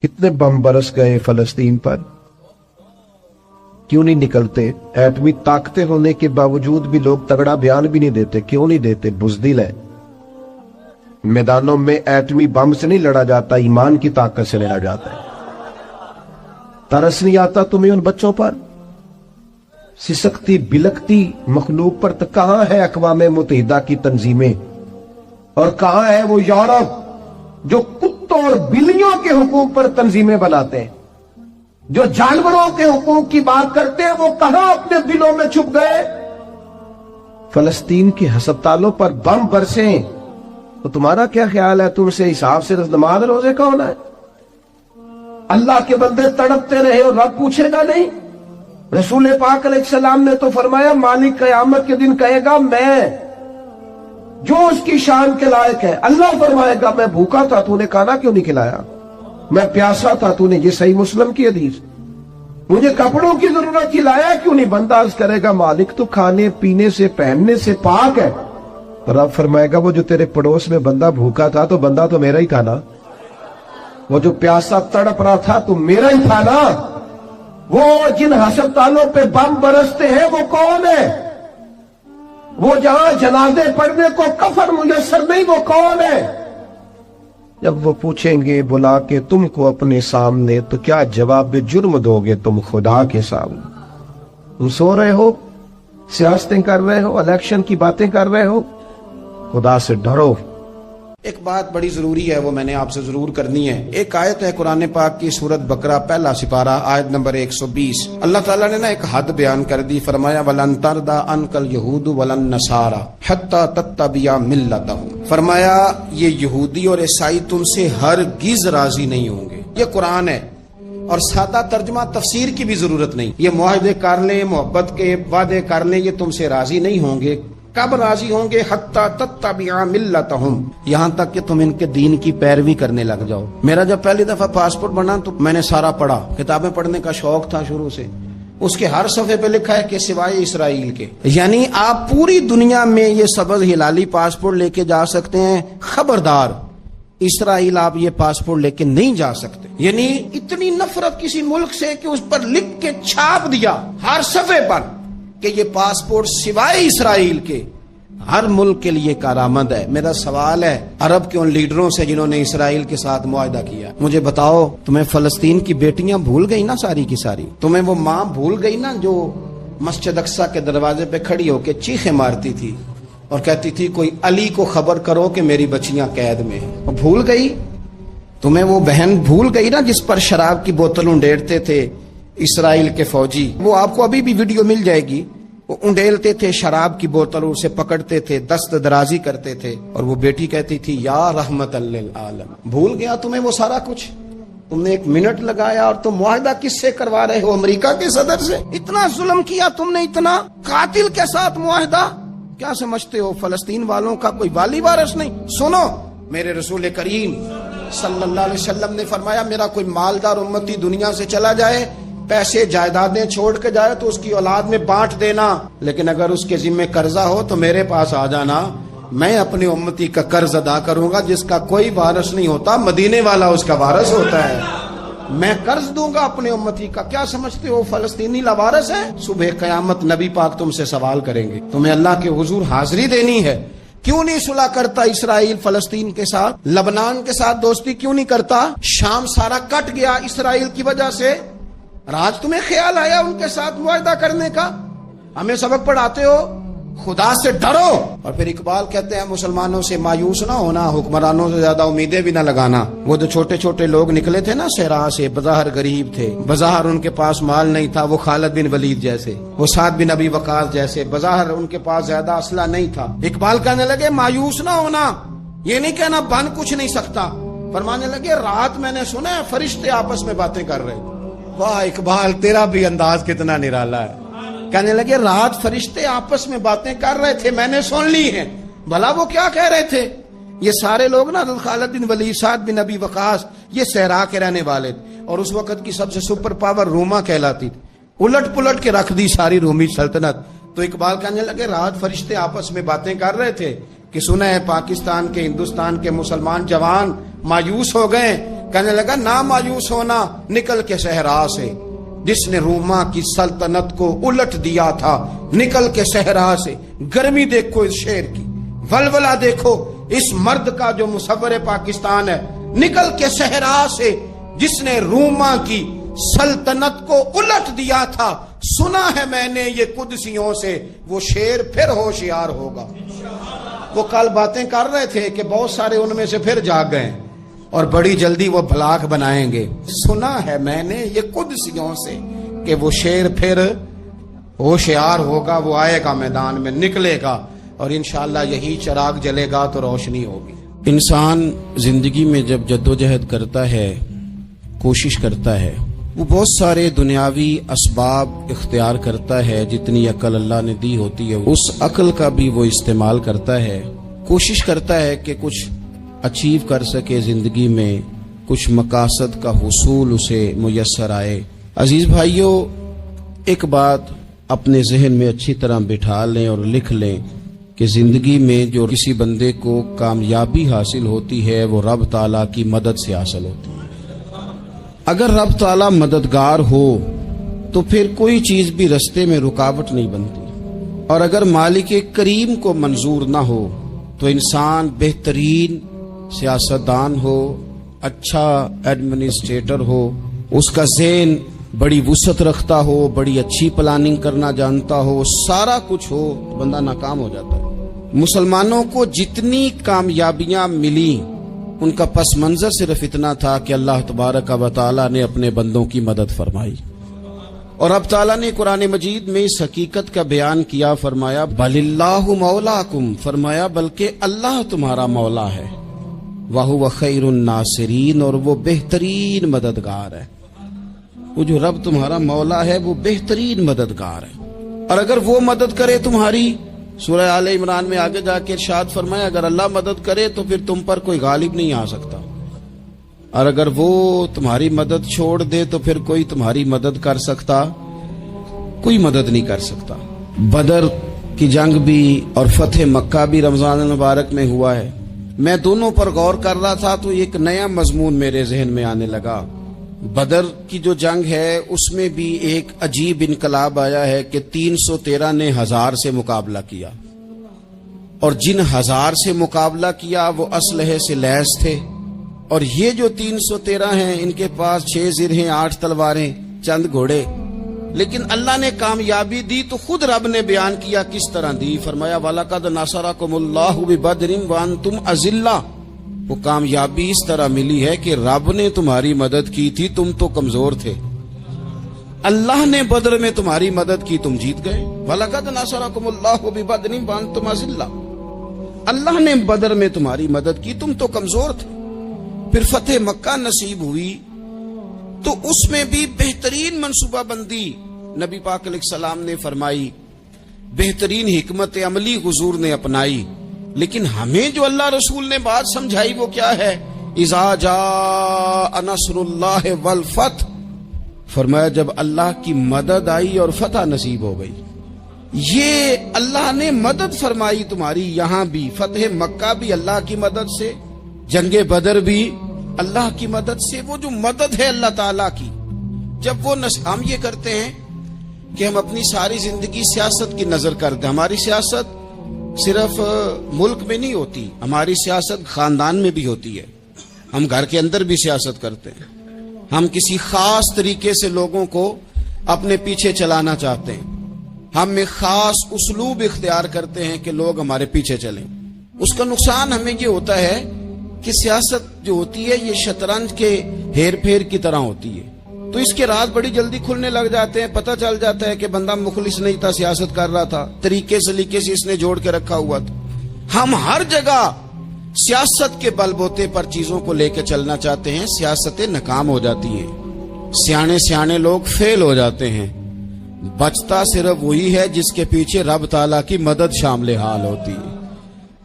कितने बम बरस गए फलस्तीन पर, क्यों नहीं निकलते? एटमी ताकतें होने के बावजूद भी लोग तगड़ा बयान भी नहीं देते। क्यों नहीं देते? बुज़दिल है। मैदानों में एटमी बम से नहीं लड़ा जाता, ईमान की ताकत से लड़ा जाता है। तरस नहीं आता तुम्हें उन बच्चों पर? सिसकती बिलकती मखलूक पर तो कहां है अक़वाम मुत्तहिदा की तंजीमें, और कहां है वो यूरोप जो कुत्तों और बिल्लियों के हुकूक पर तंजीमें बनाते हैं, जो जानवरों के हुकूक की बात करते हैं? वो कहां अपने दिलों में छुप गए? फलस्तीन के हस्पतालों पर बम बरसे तो तुम्हारा क्या ख्याल है? तुमसे हिसाब से नमाज रोजे कौन है? अल्लाह के बंदे तड़पते रहे और रब पूछेगा नहीं? रसूल पाक अलैहिस्सलाम ने तो फरमाया, मालिक क़यामत के दिन कहेगा मैं जो उसकी शान के लायक है। अल्लाह फरमाएगा, मैं भूखा था, तूने खाना क्यों नहीं खिलाया? मैं प्यासा था, तूने, ये सही मुस्लिम की हदीस, मुझे कपड़ों की जरूरत थी, लाया क्यों नहीं? बंदा अर्ज करेगा, मालिक तो खाने पीने से पहनने से पाक है। तो रब फरमाएगा, वो जो तेरे पड़ोस में बंदा भूखा था तो बंदा तो मेरा ही था ना, वो जो प्यासा तड़प रहा था तो मेरा ही था ना। वो जिन अस्पतालों पे बम बरसते हैं वो कौन है? वो जहां जनाजे पढ़ने को कफन मुयस्सर नहीं, वो कौन है? जब वो पूछेंगे बुला के तुमको अपने सामने, तो क्या जवाब जुर्म दोगे तुम खुदा के सामने? तुम सो रहे हो, सियासतें कर रहे हो, इलेक्शन की बातें कर रहे हो? खुदा से डरो। एक बात बड़ी जरूरी है, वो मैंने आपसे जरूर करनी है। एक आयत है कुरान पाक की, सूरत बकरा पहला सिपारा आयत नंबर 120। अल्लाह ताला ने ना एक हद बयान कर दी, फरमाया वलन तरदा अनकल यहूद वलन नसारा हत्ता तत्तबिया मिल्लतहुम। फरमाया ये यहूदी और ईसाई तुमसे हरगिज राजी नहीं होंगे। ये कुरान है और सादा तर्जमा तफसीर की भी जरूरत नहीं। ये मुआहदे कर ले, मोहब्बत के वादे कर ले, ये तुमसे राजी नहीं होंगे। कब राजी होंगे? हत्ता तत्तबिया मिल्लतहुम, यहां तक कि तुम इनके दीन की पैरवी करने लग जाओ। मेरा जब पहली दफा पासपोर्ट बना तो मैंने सारा पढ़ा, किताबें पढ़ने का शौक था शुरू से। उसके हर सफ़े पे लिखा है कि सिवाय इसराइल के, यानी आप पूरी दुनिया में ये सबज हिलाली पासपोर्ट लेके जा सकते हैं, खबरदार इसराइल आप ये पासपोर्ट लेके नहीं जा सकते। यानी इतनी नफरत किसी मुल्क से कि उस पर लिख के छाप दिया हर सफ़े पर कि ये पासपोर्ट सिवाय इसराइल के हर मुल्क के लिए कारामद है। मेरा सवाल है अरब के उन लीडरों से जिन्होंने इसराइल के साथ मुआहदा किया, मुझे बताओ, तुम्हें फलस्तीन की बेटियां भूल गई ना सारी की सारी? तुम्हें वो माँ भूल गई ना जो मस्जिद अक्सा के दरवाजे पे खड़ी होकर चीखें मारती थी और कहती थी कोई अली को खबर करो कि मेरी बच्चियां कैद में हैं? वो भूल गई? तुम्हें वो बहन भूल गई ना जिस पर शराब की बोतल उंडेलते थे इसराइल के फौजी? वो आपको अभी भी वीडियो मिल जाएगी। वो उंडेलते थे शराब की बोतल, उसे पकड़ते थे, दस्त दराजी करते थे, और वो बेटी कहती थी या रहमतल लिल आलम। भूल गया तुम्हें वो सारा कुछ? तुमने एक मिनट लगाया और तुम मुआहदा किससे करवा रहे हो? अमेरिका के सदर से। इतना जुल्म किया तुमने, इतना कातिल के साथ मुआहदा। क्या समझते हो फलस्तीन वालों का कोई वाली वारिस नहीं? सुनो, मेरे रसूल करीम सल्लल्लाहु अलैहि वसल्लम ने फरमाया, मेरा कोई मालदार उम्मती दुनिया से चला जाए, पैसे जायदादें छोड़ के जाए तो उसकी औलाद में बांट देना, लेकिन अगर उसके जिम्मे कर्जा हो तो मेरे पास आ जाना, मैं अपनी उम्मती का कर्ज अदा करूंगा। जिसका कोई वारिस नहीं होता, मदीने वाला उसका वारिस होता है। मैं कर्ज दूंगा अपने उम्मती का। क्या समझते हो फलस्तीनी लवारिस है? सुबह कयामत नबी पाक तुमसे सवाल करेंगे, तुम्हें अल्लाह के हुजूर हाजिरी देनी है। क्यों नहीं सुलह करता इसराइल फलस्तीन के साथ? लबनान के साथ दोस्ती क्यों नहीं करता? शाम सारा कट गया इसराइल की वजह से। राज तुम्हें ख्याल आया उनके साथ मुआहदा करने का? हमें सबक पढ़ाते हो, खुदा से डरो। और फिर इकबाल कहते हैं मुसलमानों से मायूस ना होना, हुक्मरानों से ज्यादा उम्मीदें भी ना लगाना। वो जो छोटे छोटे लोग निकले थे ना सहरा से, बज़ाहिर गरीब थे, बज़ाहिर उनके पास माल नहीं था, वो खालिद बिन वलीद जैसे, वो साद बिन अबी वकास जैसे, बज़ाहिर उनके पास ज्यादा असला नहीं था। इकबाल कहने लगे मायूस ना होना, ये नहीं कहना बन कुछ नहीं सकता। फरमाने लगे रात मैंने सुना है फरिश्ते आपस में बातें कर रहे। वाह इकबाल, तेरा भी अंदाज कितना निराला है। कहने लगे रात फरिश्ते आपस में बातें कर रहे थे, मैंने सुन ली हैं। भला वो क्या कह रहे थे? ये सारे लोग ना खालिद बिन वलीद, साद बिन अबी वकास, ये सहरा के रहने वाले थे, और उस वक्त की सबसे सुपर पावर रोमा कहलाती थी। उलट पुलट के रख दी सारी रोमी सल्तनत। तो इकबाल कहने लगे रात फरिश्ते आपस में बातें कर रहे थे कि सुना है पाकिस्तान के, हिंदुस्तान के मुसलमान जवान मायूस हो गए کہنے لگا نا مایوس ہونا نکل کے صحرا سے، جس نے روما کی سلطنت کو الٹ دیا تھا، نکل کے صحرا سے۔ گرمی دیکھو اس شیر کی، ولولہ دیکھو اس مرد کا جو مصور پاکستان ہے، نکل کے صحرا سے جس نے روما کی سلطنت کو الٹ دیا تھا، سنا ہے میں نے یہ قدسیوں سے، وہ شیر پھر ہوشیار ہوگا۔ وہ کل باتیں کر رہے تھے کہ بہت سارے ان میں سے پھر جاگ گئے اور بڑی جلدی وہ بلاک بنائیں گے۔ سنا ہے میں نے یہ قدسیوں سے کہ وہ شیر پھر ہوشیار ہوگا، وہ آئے گا میدان میں، نکلے گا، اور انشاءاللہ یہی چراغ جلے گا تو روشنی ہوگی۔ انسان زندگی میں جب جدوجہد کرتا ہے، کوشش کرتا ہے، وہ بہت سارے دنیاوی اسباب اختیار کرتا ہے، جتنی عقل اللہ نے دی ہوتی ہے اس عقل کا بھی وہ استعمال کرتا ہے، کوشش کرتا ہے کہ کچھ اچیو کر سکے زندگی میں، کچھ مقاصد کا حصول اسے میسر آئے۔ عزیز بھائیوں، ایک بات اپنے ذہن میں اچھی طرح بٹھا لیں اور لکھ لیں کہ زندگی میں جو کسی بندے کو کامیابی حاصل ہوتی ہے وہ رب تعالیٰ کی مدد سے حاصل ہوتی ہے۔ اگر رب تعالیٰ مددگار ہو تو پھر کوئی چیز بھی رستے میں رکاوٹ نہیں بنتی، اور اگر مالک کریم کو منظور نہ ہو تو انسان بہترین سیاستدان ہو، اچھا ایڈمنسٹریٹر ہو، اس کا ذہن بڑی وسعت رکھتا ہو، بڑی اچھی پلاننگ کرنا جانتا ہو، سارا کچھ ہو، تو بندہ ناکام ہو جاتا ہے۔ مسلمانوں کو جتنی کامیابیاں ملی ان کا پس منظر صرف اتنا تھا کہ اللہ تبارک و تعالیٰ نے اپنے بندوں کی مدد فرمائی، اور اب تعالیٰ نے قرآن مجید میں اس حقیقت کا بیان کیا، فرمایا بل اللہ مولاکم، فرمایا بلکہ اللہ تمہارا مولا ہے، وَهُوَ خَيْرُ النَّاصِرِينَ، اور وہ بہترین مددگار ہے۔ وہ جو رب تمہارا مولا ہے وہ بہترین مددگار ہے، اور اگر وہ مدد کرے تمہاری، سورہ آل عمران میں آگے جا کے ارشاد فرمایا اگر اللہ مدد کرے تو پھر تم پر کوئی غالب نہیں آ سکتا، اور اگر وہ تمہاری مدد چھوڑ دے تو پھر کوئی تمہاری مدد کر سکتا، کوئی مدد نہیں کر سکتا۔ بدر کی جنگ بھی اور فتح مکہ بھی رمضان المبارک میں ہوا ہے۔ میں دونوں پر غور کر رہا تھا تو ایک نیا مضمون میرے ذہن میں آنے لگا۔ بدر کی جو جنگ ہے اس میں بھی ایک عجیب انقلاب آیا ہے کہ 313 نے 1000 سے مقابلہ کیا، اور جن 1000 سے مقابلہ کیا وہ اسلحے سے لیس تھے، اور یہ جو 313 ہیں ان کے پاس 6 زرہیں، 8 تلواریں، چند گھوڑے، لیکن اللہ نے کامیابی دی تو خود رب نے بیان کیا کس طرح دی، فرمایا وَلَقَدْ نَصَرَكُمُ اللَّهُ بِبَدْرٍ وَأَنْتُمْ أَذِلَّةٌ۔ وہ کامیابی اس طرح ملی ہے کہ رب نے تمہاری مدد کی تھی، تم تو کمزور تھے، اللہ نے بدر میں تمہاری مدد کی، تم جیت گئے۔ وَلَقَدْ نَصَرَكُمُ اللَّهُ بِبَدْرٍ وَأَنْتُمْ أَذِلَّةٌ، اللہ نے بدر میں تمہاری مدد کی، تم تو کمزور تھے۔ پھر فتح مکہ نصیب ہوئی تو اس میں بھی بہترین منصوبہ بندی نبی پاک علیہ السلام نے فرمائی، بہترین حکمت عملی حضور نے اپنائی، لیکن ہمیں جو اللہ رسول نے بات سمجھائی وہ کیا ہے؟ اذا جاء نصر اللہ والفتح، فرمایا جب اللہ کی مدد آئی اور فتح نصیب ہو گئی۔ یہ اللہ نے مدد فرمائی تمہاری، یہاں بھی فتح مکہ بھی اللہ کی مدد سے، جنگ بدر بھی اللہ کی مدد سے۔ وہ جو مدد ہے اللہ تعالیٰ کی، جب وہ ہم یہ کرتے ہیں کہ ہم اپنی ساری زندگی سیاست کی نظر کرتے ہیں، ہماری سیاست صرف ملک میں نہیں ہوتی، ہماری سیاست خاندان میں بھی ہوتی ہے، ہم گھر کے اندر بھی سیاست کرتے ہیں، ہم کسی خاص طریقے سے لوگوں کو اپنے پیچھے چلانا چاہتے ہیں، ہم ایک خاص اسلوب اختیار کرتے ہیں کہ لوگ ہمارے پیچھے چلیں۔ اس کا نقصان ہمیں یہ ہوتا ہے کہ سیاست جو ہوتی ہے یہ شطرنج کے ہیر پھیر کی طرح ہوتی ہے، تو اس کے راز بڑی جلدی کھلنے لگ جاتے ہیں، پتہ چل جاتا ہے کہ بندہ مخلص نہیں تھا، سیاست کر رہا تھا، طریقے سلیقے سے اس نے جوڑ کے رکھا ہوا تھا۔ ہم ہر جگہ سیاست کے بل بوتے پر چیزوں کو لے کے چلنا چاہتے ہیں، سیاستیں ناکام ہو جاتی ہیں، سیانے لوگ فیل ہو جاتے ہیں، بچتا صرف وہی ہے جس کے پیچھے رب تعالیٰ کی مدد شامل حال ہوتی ہے۔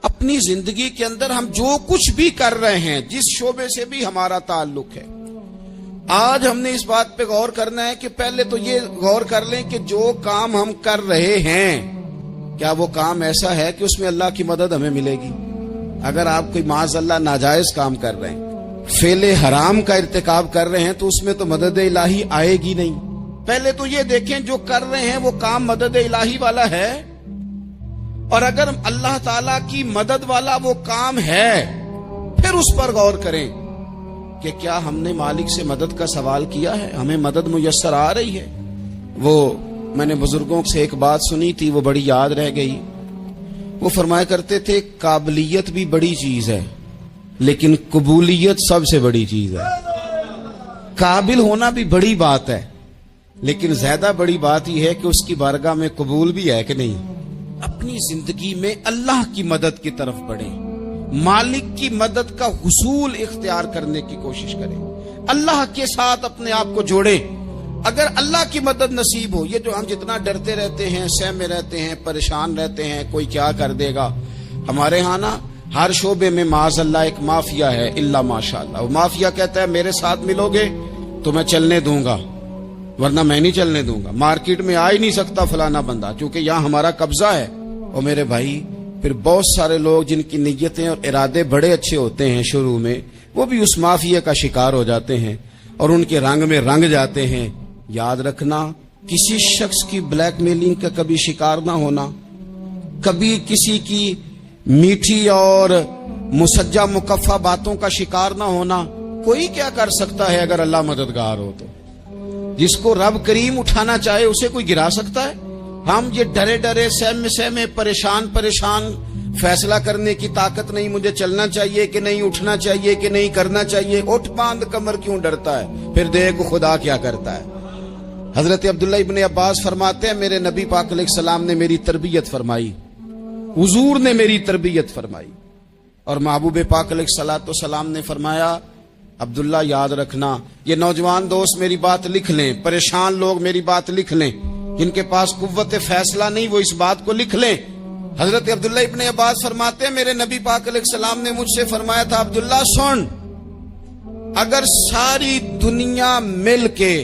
اپنی زندگی کے اندر ہم جو کچھ بھی کر رہے ہیں، جس شعبے سے بھی ہمارا تعلق ہے، آج ہم نے اس بات پہ غور کرنا ہے کہ پہلے تو یہ غور کر لیں کہ جو کام ہم کر رہے ہیں کیا وہ کام ایسا ہے کہ اس میں اللہ کی مدد ہمیں ملے گی؟ اگر آپ کوئی معاذ اللہ ناجائز کام کر رہے ہیں، फेल हराम का इर्तिकाब कर रहे हैं तो उसमें तो मदद इलाही आएगी नहीं। पहले तो ये देखें जो कर रहे हैं वो काम मदद इलाही वाला है, और अगर अल्लाह ताला की मदद वाला वो काम है फिर उस पर गौर करें कि क्या हमने मालिक से मदद का सवाल किया है, हमें मदद मुयस्सर आ रही है। वो मैंने बुजुर्गों से एक बात सुनी थी, वो बड़ी याद रह गई। वो फरमाया करते थे काबिलियत भी बड़ी चीज है लेकिन कबूलियत सबसे बड़ी चीज है। काबिल होना भी बड़ी बात है लेकिन ज्यादा बड़ी बात यह है कि उसकी बारगाह में कबूल भी है कि नहीं। अपनी जिंदगी में अल्लाह की मदद की तरफ बढ़े, मालिक की मदद का हुसूल इख्तियार करने की कोशिश करें, अल्लाह के साथ अपने आप को जोड़े। अगर अल्लाह की मदद नसीब हो, ये जो हम जितना डरते रहते हैं, सहमे रहते हैं, परेशान रहते हैं कोई क्या कर देगा, हमारे यहाँ ना हर शोबे में माज़अल्लाह एक माफिया है, इल्ला माशाअल्लाह। वो माफिया कहता है मेरे साथ मिलोगे तो मैं चलने दूंगा वरना मैं नहीं चलने दूंगा, मार्केट में आ ही नहीं सकता फलाना बंदा क्योंकि यहाँ हमारा कब्जा है। और मेरे भाई फिर बहुत सारे लोग जिनकी नीयतें और इरादे बड़े अच्छे होते हैं शुरू में, वो भी उस माफिया का शिकार हो जाते हैं और उनके रंग में रंग जाते हैं। याद रखना, किसी शख्स की ब्लैकमेलिंग का कभी शिकार ना होना, कभी किसी की मीठी और मुसज्जा मुकफ़ा बातों का शिकार ना होना। कोई क्या कर सकता है अगर अल्लाह मददगार हो तो। जिसको रब करीम उठाना चाहे उसे कोई गिरा सकता है। हम ये डरे डरे सहमे सहमे परेशान परेशान फैसला करने की ताकत नहीं, मुझे चलना चाहिए कि नहीं, उठना चाहिए कि नहीं, करना चाहिए। उठ बांध कमर क्यों डरता है, फिर देख खुदा क्या करता है। हजरत अब्दुल्ला इब्ने अब्बास फरमाते हैं मेरे नबी पाक अलैहिस्सलाम ने मेरी तरबियत फरमाई, हुजूर ने मेरी तरबियत फरमाई, और महबूब पाक अलैहिस्सलाम ने फरमाया अब्दुल्ला याद रखना, ये नौजवान दोस्त मेरी बात लिख लें, परेशान लोग मेरी बात लिख लें, जिनके पास कुव्वत फैसला नहीं वो इस बात को लिख लें। हजरत अब्दुल्ला इब्ने अब्बास फरमाते हैं मेरे नबी पाक अलैहिस्सलाम ने मुझसे फरमाया था अब्दुल्ला सुन, अगर सारी दुनिया मिल के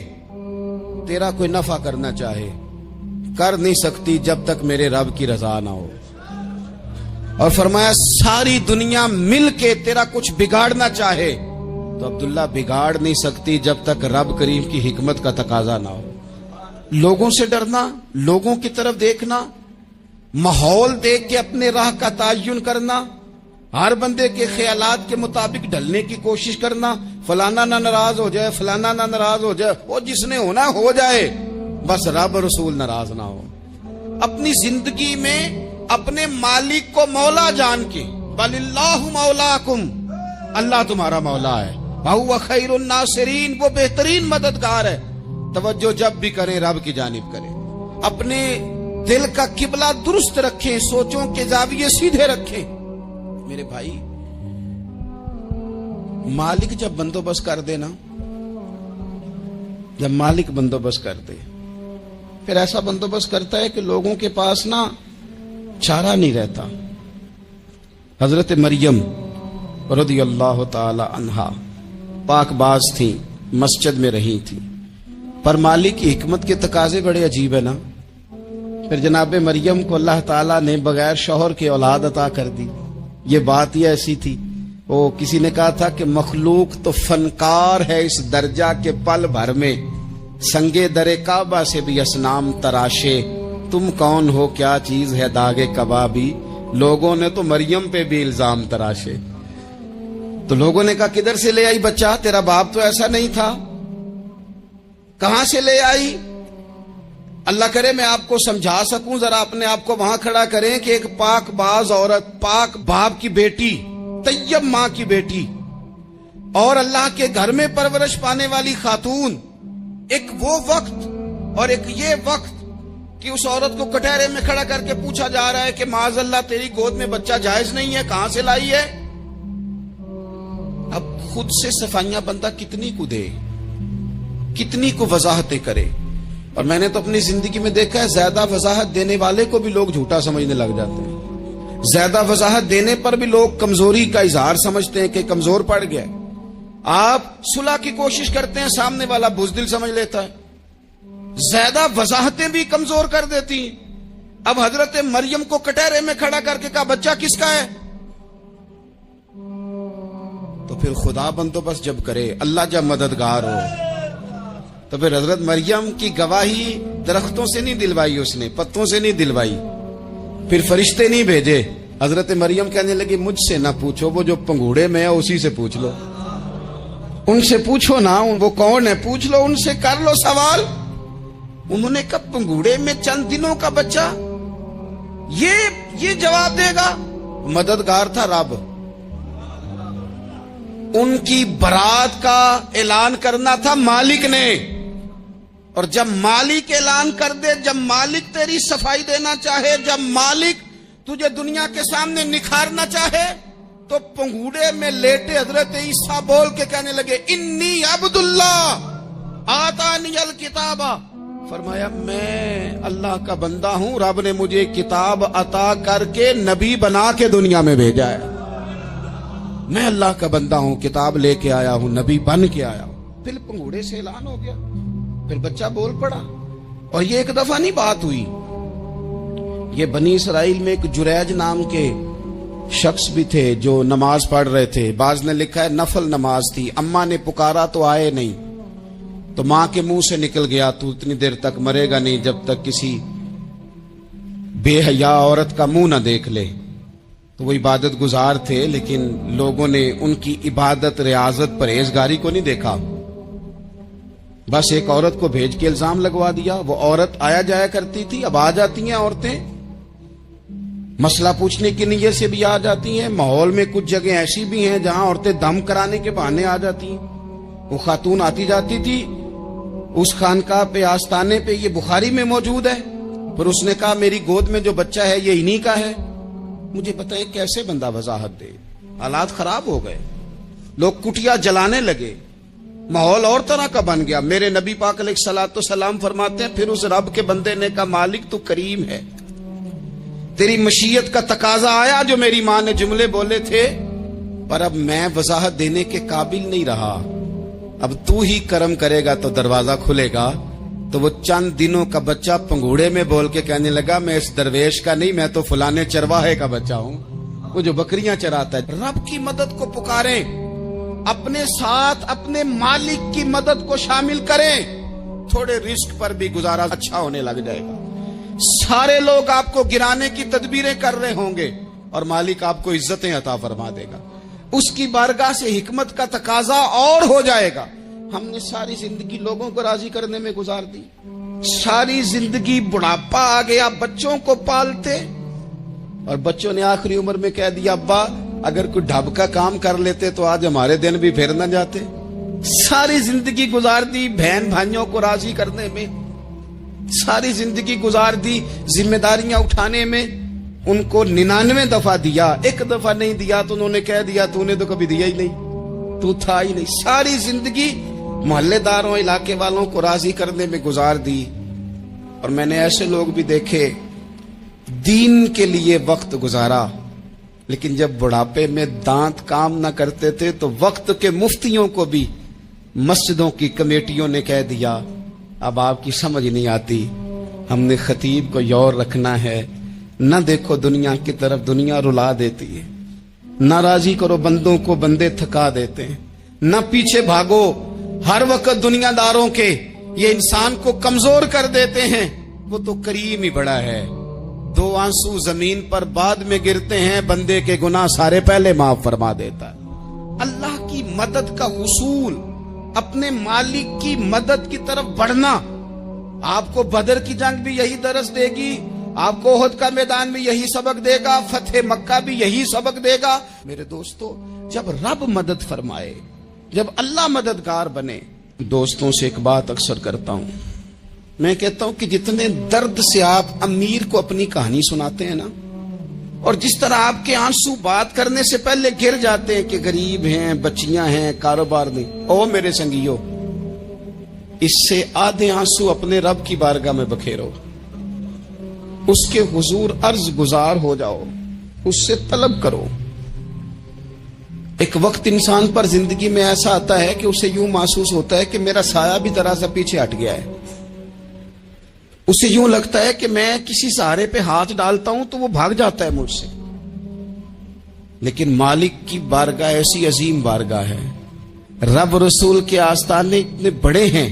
तेरा कोई नफा करना चाहे कर नहीं सकती जब तक मेरे रब की रजा ना हो। और फरमाया सारी दुनिया मिल के तेरा कुछ बिगाड़ना चाहे तो अब्दुल्ला बिगाड़ नहीं सकती जब तक रब करीम की हिकमत का तकाजा ना हो। लोगों से डरना, लोगों की तरफ देखना, माहौल देख के अपने राह का तायुन करना, हर बंदे के ख्यालात के मुताबिक ढलने की कोशिश करना, फलाना ना नाराज हो जाए, फलाना ना नाराज हो जाए, वो जिसने होना हो जाए, बस रब रसूल नाराज ना हो। अपनी जिंदगी में अपने मालिक को मौला जान के, बलिल्लाहु मौलाकुम, अल्लाह तुम्हारा मौला है, वहुवा खैरुन नासिरीन, वो बेहतरीन मददगार है। तवज्जो जब भी करें रब की जानिब करें, अपने दिल का किबला दुरुस्त रखें, सोचों के जाविये सीधे रखें। मेरे भाई मालिक जब बंदोबस्त कर दे ना, जब मालिक बंदोबस्त कर दे फिर ऐसा बंदोबस्त करता है कि लोगों के पास ना चारा नहीं रहता। हजरत मरियम रज़ियल्लाहु ताला अन्हा पाकबाज थी, मस्जिद में रही थी, पर मालिक की हिकमत के तकाजे बड़े अजीब है ना। फिर जनाब मरियम को अल्लाह ताला ने बगैर शौहर के औलाद अता कर दी। ये बात ही ऐसी थी, वो किसी ने कहा था कि मखलूक तो फनकार है इस दर्जा के पल भर में, संगे दरे काबा से भी असनाम तराशे, तुम कौन हो क्या चीज है दागे कबाबी। लोगों ने तो मरियम पे भी इल्जाम तराशे। तो लोगों ने कहा किधर से ले आई बच्चा, तेरा बाप तो ऐसा नहीं था, कहां से ले आई। अल्लाह करे मैं आपको समझा सकूं, जरा अपने आप को वहां खड़ा करें कि एक पाक बाज औरत, पाक बाप की बेटी, तैयब मां की बेटी और अल्लाह के घर में परवरिश पाने वाली खातून, एक वो वक्त और एक ये वक्त कि उस औरत को कटहरे में खड़ा करके पूछा जा रहा है कि माज़अल्लाह तेरी गोद में बच्चा जायज नहीं है, कहां से लाई है। अब खुद से सफाइयां बंदा कितनी को दे, कितनी को वजाहतें करे। और मैंने तो अपनी जिंदगी में देखा है ज्यादा वजाहत देने वाले को भी लोग झूठा समझने लग जाते हैं। ज्यादा वजाहत देने पर भी लोग कमजोरी का इजहार समझते हैं कि कमजोर पड़ गया। आप सुलह की कोशिश करते हैं, सामने वाला बुज़दिल समझ लेता है। ज्यादा वजाहतें भी कमजोर कर देती हैं। अब हजरत मरियम को कटहरे में खड़ा करके कहा बच्चा किसका है, تو پھر خدا بندوبست جب کرے، اللہ جب مددگار ہو، تو پھر حضرت مریم کی گواہی درختوں سے نہیں دلوائی، اس نے پتوں سے نہیں دلوائی، پھر فرشتے نہیں بھیجے۔ حضرت مریم کہنے لگی مجھ سے نہ پوچھو، وہ جو پنگوڑے میں ہے اسی سے پوچھ لو، ان سے پوچھو نا، وہ کون ہے پوچھ لو، ان سے کر لو سوال۔ انہوں نے کہا پنگوڑے میں چند دنوں کا بچہ یہ جواب دے گا؟ مددگار تھا رب، ان کی برات کا اعلان کرنا تھا مالک نے، اور جب مالک اعلان کر دے، جب مالک تیری صفائی دینا چاہے، جب مالک تجھے دنیا کے سامنے نکھارنا چاہے، تو پنگوڑے میں لیٹے حضرت عیسیٰ بول کے کہنے لگے انی عبداللہ آتانی الکتاب، فرمایا میں اللہ کا بندہ ہوں، رب نے مجھے کتاب عطا کر کے نبی بنا کے دنیا میں بھیجا ہے، میں اللہ کا بندہ ہوں، کتاب لے کے آیا ہوں، نبی بن کے آیا ہوں۔ پھر پنگوڑے سے اعلان ہو گیا، پھر بچہ بول پڑا، اور یہ ایک دفعہ نہیں بات ہوئی، یہ بنی اسرائیل میں ایک جریج نام کے شخص بھی تھے جو نماز پڑھ رہے تھے، بعض نے لکھا ہے نفل نماز تھی، اماں نے پکارا تو آئے نہیں، تو ماں کے منہ سے نکل گیا تو اتنی دیر تک مرے گا نہیں جب تک کسی بے حیا عورت کا منہ نہ دیکھ لے۔ تو وہ عبادت گزار تھے، لیکن لوگوں نے ان کی عبادت، ریاضت، پرہیزگاری کو نہیں دیکھا، بس ایک عورت کو بھیج کے الزام لگوا دیا۔ وہ عورت آیا جایا کرتی تھی، اب آ جاتی ہیں عورتیں، مسئلہ پوچھنے کی نیت سے بھی آ جاتی ہیں، ماحول میں کچھ جگہ ایسی بھی ہیں جہاں عورتیں دم کرانے کے بہانے آ جاتی ہیں۔ وہ خاتون آتی جاتی تھی، اس خانقاہ پہ آستانے پہ یہ بخاری میں موجود ہے، پھر اس نے کہا میری گود میں جو بچہ ہے یہ انہی کا ہے۔ مجھے بتائیں کیسے بندہ وضاحت دے، حالات خراب ہو گئے، لوگ کٹیا جلانے لگے، ماحول اور طرح کا بن گیا۔ میرے نبی پاک علیہ الصلوۃ والسلام فرماتے ہیں پھر اس رب کے بندے نے کہا مالک تو کریم ہے، تیری مشیت کا تقاضا آیا جو میری ماں نے جملے بولے تھے، پر اب میں وضاحت دینے کے قابل نہیں رہا، اب تو ہی کرم کرے گا تو دروازہ کھلے گا۔ تو وہ چند دنوں کا بچہ پنگوڑے میں بول کے کہنے لگا میں اس درویش کا نہیں، میں تو فلانے چرواہے کا بچہ ہوں، وہ جو بکریاں چراتا ہے۔ رب کی مدد کو پکاریں، اپنے ساتھ اپنے مالک کی مدد کو شامل کریں، تھوڑے رزق پر بھی گزارا اچھا ہونے لگ جائے گا۔ سارے لوگ آپ کو گرانے کی تدبیریں کر رہے ہوں گے اور مالک آپ کو عزتیں عطا فرما دے گا، اس کی بارگاہ سے حکمت کا تقاضا اور ہو جائے گا۔ ہم نے ساری زندگی لوگوں کو راضی کرنے میں گزار دی، ساری زندگی بڑھاپا آ گیا بچوں کو پالتے، اور بچوں نے آخری عمر میں کہہ دیا ابا اگر کوئی ڈھب کا کام کر لیتے تو آج ہمارے دن بھی پھر نہ جاتے۔ ساری زندگی گزار دی بہن بھائیوں کو راضی کرنے میں، ساری زندگی گزار دی ذمہ داریاں اٹھانے میں، ان کو 99 دفعہ دیا، ایک دفعہ نہیں دیا تو انہوں نے کہہ دیا تو نے تو کبھی دیا ہی نہیں، تو تھا ہی نہیں۔ ساری زندگی محلے داروں، علاقے والوں کو راضی کرنے میں گزار دی۔ اور میں نے ایسے لوگ بھی دیکھے دین کے لیے وقت گزارا، لیکن جب بڑھاپے میں دانت کام نہ کرتے تھے تو وقت کے مفتیوں کو بھی مسجدوں کی کمیٹیوں نے کہہ دیا اب آپ کی سمجھ نہیں آتی، ہم نے خطیب کو یور رکھنا ہے، نہ دیکھو دنیا کی طرف، دنیا رلا دیتی ہے، نہ راضی کرو بندوں کو، بندے تھکا دیتے ہیں، نہ پیچھے بھاگو ہر وقت دنیا داروں کے، یہ انسان کو کمزور کر دیتے ہیں۔ وہ تو کریم ہی بڑا ہے، 2 آنسو زمین پر بعد میں گرتے ہیں، بندے کے گناہ سارے پہلے معاف فرما دیتا ہے۔ اللہ کی مدد کا حصول، اپنے مالک کی مدد کی طرف بڑھنا، آپ کو بدر کی جنگ بھی یہی درس دے گی، آپ کو احد کا میدان بھی یہی سبق دے گا، فتح مکہ بھی یہی سبق دے گا۔ میرے دوستو، جب رب مدد فرمائے، جب اللہ مددگار بنے، دوستوں سے ایک بات اکثر کرتا ہوں، میں کہتا ہوں کہ جتنے درد سے آپ امیر کو اپنی کہانی سناتے ہیں نا، اور جس طرح آپ کے آنسو بات کرنے سے پہلے گر جاتے ہیں کہ غریب ہیں، بچیاں ہیں، کاروبار نہیں، او میرے سنگیو، اس سے آدھے آنسو اپنے رب کی بارگاہ میں بکھیرو، اس کے حضور عرض گزار ہو جاؤ، اس سے طلب کرو۔ ایک وقت انسان پر زندگی میں ایسا آتا ہے کہ اسے یوں محسوس ہوتا ہے کہ میرا سایہ بھی ذرا سا پیچھے ہٹ گیا ہے، اسے یوں لگتا ہے کہ میں کسی سہارے پہ ہاتھ ڈالتا ہوں تو وہ بھاگ جاتا ہے مجھ سے، لیکن مالک کی بارگاہ ایسی عظیم بارگاہ ہے، رب رسول کے آستانے اتنے بڑے ہیں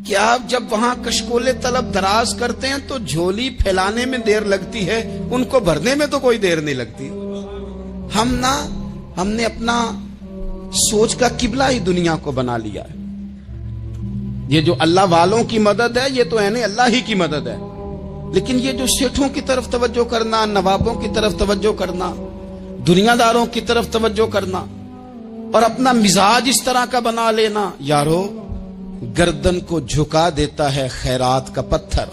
کہ آپ جب وہاں کشکول طلب دراز کرتے ہیں تو جھولی پھیلانے میں دیر لگتی ہے، ان کو بھرنے میں تو کوئی دیر نہیں لگتی۔ ہم نے اپنا سوچ کا قبلہ ہی دنیا کو بنا لیا ہے۔ یہ جو اللہ والوں کی مدد ہے یہ تو اللہ ہی کی مدد ہے، لیکن یہ جو سیٹھوں کی طرف توجہ کرنا، نوابوں کی طرف توجہ کرنا، دنیا داروں کی طرف توجہ کرنا اور اپنا مزاج اس طرح کا بنا لینا، یارو گردن کو جھکا دیتا ہے خیرات کا پتھر،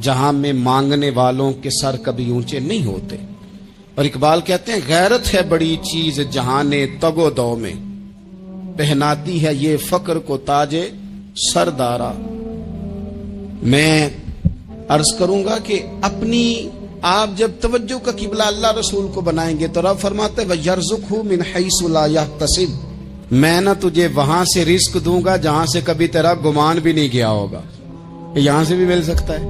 جہاں میں مانگنے والوں کے سر کبھی اونچے نہیں ہوتے۔ اور اقبال کہتے ہیں غیرت ہے بڑی چیز جہانے تگ و دو میں، پہناتی ہے یہ فقر کو تاج سردارا۔ میں عرض کروں گا کہ اپنی آپ جب توجہ کا قبلہ اللہ رسول کو بنائیں گے تو رب فرماتے ہیں وَيَرْزُقْهُ مِنْ حَيْثُ لَا يَحْتَسِبُ، میں نہ تجھے وہاں سے رزق دوں گا جہاں سے کبھی تیرا گمان بھی نہیں کیا ہوگا۔ یہاں سے بھی مل سکتا ہے،